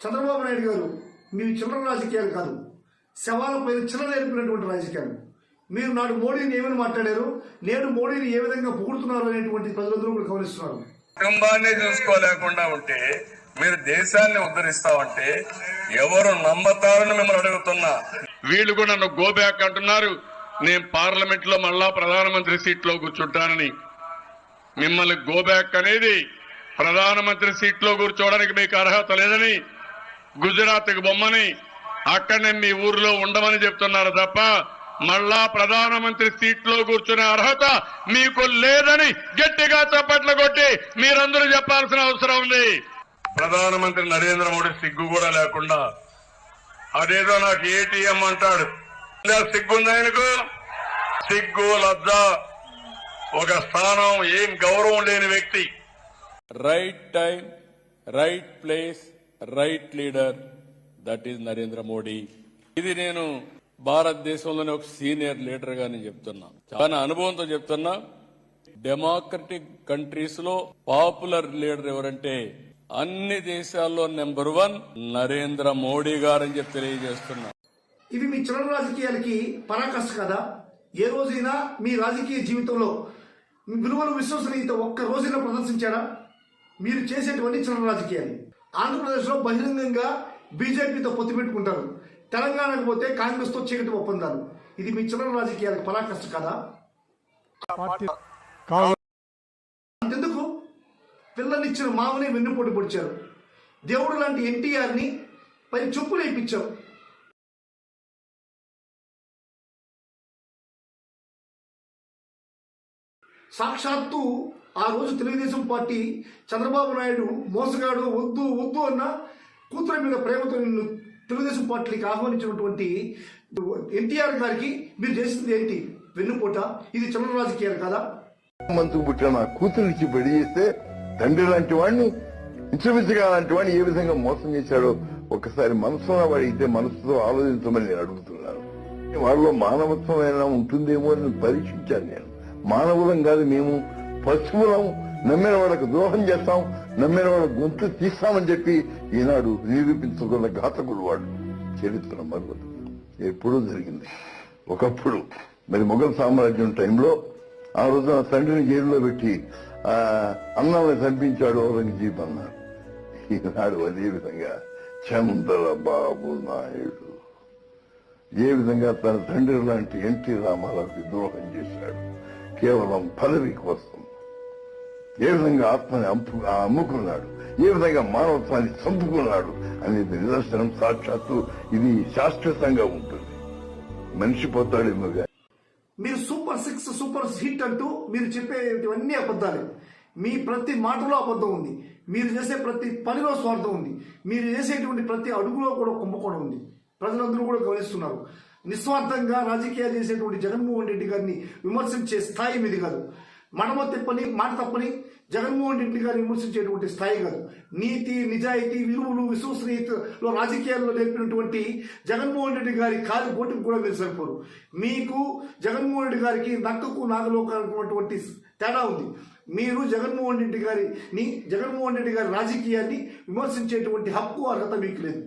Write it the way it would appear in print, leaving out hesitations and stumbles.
చంద్రబాబు నాయుడు గారు మీ చిల్లర రాజకీయాలు కాదు, శవాల పైన చిల్లర నేర్పినటువంటి రాజకీయాలు. మీరు నాడు మోడీని ఏమని మాట్లాడారు, నేడు మోడీని ఏ విధంగా పొగుడుతున్నారు అనేటువంటి ప్రజలందరూ కూడా గమనిస్తున్నారు. కుటుంబాన్ని చూసుకోలేకుండా ఉంటే మీరు దేశాన్ని ఉద్ధరిస్తామంటే ఎవరు నమ్మతారని మిమ్మల్ని అడుగుతున్నా. వీళ్ళు కూడా నన్ను గోబ్యాక్ అంటున్నారు. నేను పార్లమెంట్ లో మళ్ళా ప్రధానమంత్రి సీట్లో కూర్చుంటానని. మిమ్మల్ని గోబ్యాక్ అనేది ప్రధానమంత్రి సీట్లో కూర్చోవడానికి మీకు అర్హత లేదని, గుజరాత్కి బొమ్మని అక్కడనే మీ ఊర్లో ఉండమని చెప్తున్నారు తప్ప మళ్ళా ప్రధానమంత్రి సీట్లో కూర్చునే అర్హత మీకు లేదని గట్టిగా చప్పట్లు కొట్టి మీరందరూ చెప్పాల్సిన అవసరం ఉంది. ప్రధానమంత్రి నరేంద్ర మోడీ సిగ్గు కూడా లేకుండా అదేదో నాకు ఏటీఎం అంటాడు. సిగ్గుంది ఆయనకు? సిగ్గు లజ్జ ఒక స్థానం, ఏం గౌరవం లేని వ్యక్తి. Right time, right place, right leader, that is Narendra Modi. ఇది నేను భారతదేశంలోనే ఒక సీనియర్ లీడర్ గా నేను చెప్తున్నా, చాలా అనుభవంతో చెప్తున్నా. డెమోక్రటిక్ కంట్రీస్ లో పాపులర్ లీడర్ ఎవరంటే అన్ని దేశాల్లో నెంబర్ 1 నరేంద్ర మోడీ గారని చెప్పి తెలియజేస్తున్నా. ఇవి మీ చిల్లర రాజకీయాలకి పరాకాష్ట కదా. ఏ రోజైనా మీ రాజకీయ జీవితంలో మీ విలువలు, విశ్వసనీయత ఒక్క రోజైనా ప్రదర్శించారా? మీరు చేసేటువంటి చిల్లర రాజకీయాలు. ఆంధ్రప్రదేశ్లో బహిరంగంగా బీజేపీతో పొత్తు పెట్టుకుంటారు, తెలంగాణకు పోతే కాంగ్రెస్ తో చీకటి ఒప్పందాలు. ఇది మీ చిల్లర రాజకీయాలకు పరాకాష్ట కదా. అంతెందుకు పిల్లనిచ్చిన మామని వెన్నుపోటు పొడిచారు. దేవుడు లాంటి ఎన్టీఆర్ ని పై చెప్పులు వేయించారు. సాక్షాత్తు ఆ రోజు తెలుగుదేశం పార్టీ చంద్రబాబు నాయుడు మోసగాడు, వద్దు వద్దు అన్న కూతురు మీద ప్రేమతో నిన్ను తెలుగుదేశం పార్టీకి ఆహ్వానించినటువంటి ఎన్టీఆర్ గారికి మీరు చేసింది ఏంటి? వెన్నుపోట. ఇది చిల్లర రాజకీయాలు కదా. మంత్రికి పుట్టిన నా కూతురికి పెళ్లి చేస్తే తండ్రి లాంటి వాడిని, ఇంచుమించుగా లాంటి వాడిని ఏ విధంగా మోసం చేశాడో ఒక్కసారి మనసులో వాడితే మనసుతో ఆలోచించమని నేను అడుగుతున్నాను. వాళ్ళలో మానవత్వం అయినా ఉంటుందేమో అని పరీక్షించాను నేను. మానవులం కాదు మేము, పశువులం. నమ్మిన వాళ్ళకు ద్రోహం చేస్తాం, నమ్మిన వాళ్ళ గొంతు తీస్తామని చెప్పి ఈనాడు నిరూపించుకున్న ఘాతకుడు వాడు. చరిత్ర మరొకటి ఎప్పుడూ జరిగింది. ఒకప్పుడు మరి మొఘల్ సామ్రాజ్యం టైంలో ఆ రోజు నా తండ్రిని జైల్లో పెట్టి అన్నాన్ని చంపించాడు ఔరంగజీబ్ అన్నారు. ఈనాడు అదే విధంగా చంద్రబాబు నాయుడు ఏ విధంగా తన తండ్రి లాంటి ఎన్టీ రామారావుకి ద్రోహం చేశాడు కేవలం పదవి కోసం. ఏ విధంగా ఆత్మని అమ్ముకున్నాడు, ఏ విధంగా మానవత్వాన్ని చంపుకున్నాడు అనేది నిదర్శనం. సాక్షాత్తు ఇది శాశ్వతంగా ఉంటుంది. మనిషి పోతాడేమో. మీరు సూపర్ 6, సూపర్ హిట్ అంటూ మీరు చెప్పేవన్నీ అబద్ధాలే. మీ ప్రతి మాటలో అబద్ధం ఉంది. మీరు చేసే ప్రతి పనిలో స్వార్థం ఉంది. మీరు చేసేటువంటి ప్రతి అడుగులో కూడా కుంభకోణం ఉంది. ప్రజలందరూ కూడా గమనిస్తున్నారు. నిస్వార్థంగా రాజకీయాలు చేసేటువంటి జగన్మోహన్ రెడ్డి గారిని విమర్శించే స్థాయి మీది కాదు. మడమ తిప్పని, మాట తప్పని జగన్మోహన్ రెడ్డి గారిని విమర్శించేటువంటి స్థాయి కాదు. నీతి, నిజాయితీ, విలువలు, విశ్వసనీయతలో రాజకీయాల్లో నేర్పినటువంటి జగన్మోహన్ రెడ్డి గారి కాలి పోటీకి కూడా మీరు సరిపోరు. మీకు జగన్మోహన్ రెడ్డి గారికి నక్కకు నాగలోకాలటువంటి తేడా ఉంది. మీరు జగన్మోహన్ రెడ్డి గారి రాజకీయాన్ని విమర్శించేటువంటి హక్కు, అర్హత మీకు లేదు.